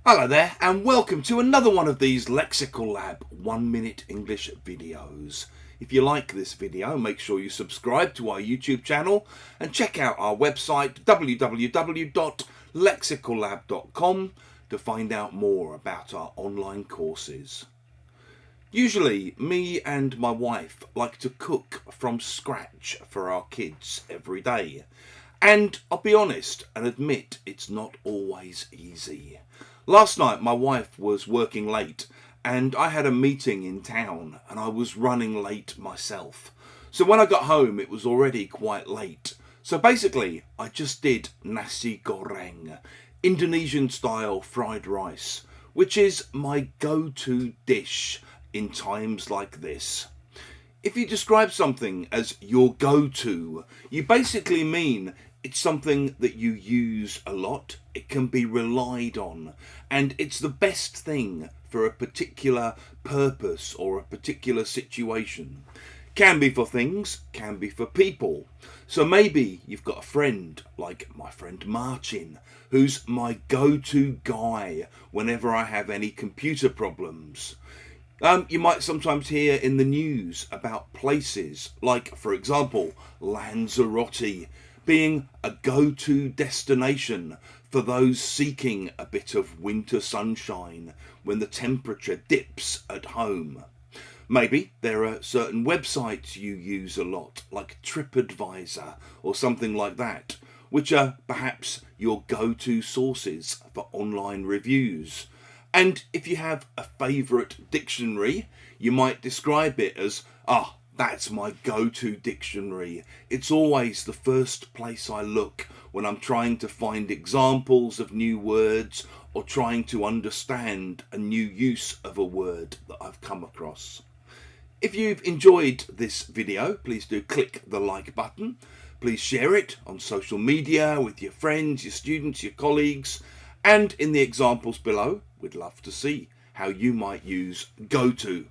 Hello there and welcome to another one of these Lexical Lab 1 minute English videos. If you like this video, make sure you subscribe to our YouTube channel and check out our website www.lexicallab.com to find out more about our online courses. Usually, me and my wife like to cook from scratch for our kids every day. And I'll be honest and admit it's not always easy. Last night my wife was working late and I had a meeting in town and I was running late myself. So when I got home it was already quite late. So basically I just did nasi goreng, Indonesian style fried rice, which is my go-to dish in times like this. If you describe something as your go-to, you basically mean it's something that you use a lot, it can be relied on, and it's the best thing for a particular purpose or a particular situation. Can be for things, can be for people. So maybe you've got a friend, like my friend Martin, who's my go-to guy whenever I have any computer problems. You might sometimes hear in the news about places like, for example, Lanzarote being a go-to destination for those seeking a bit of winter sunshine when the temperature dips at home. Maybe there are certain websites you use a lot, like TripAdvisor or something like that, which are perhaps your go-to sources for online reviews. And if you have a favourite dictionary, you might describe it as, that's my go-to dictionary. It's always the first place I look when I'm trying to find examples of new words or trying to understand a new use of a word that I've come across. If you've enjoyed this video, please do click the like button. Please share it on social media with your friends, your students, your colleagues. And in the examples below, we'd love to see how you might use go-to.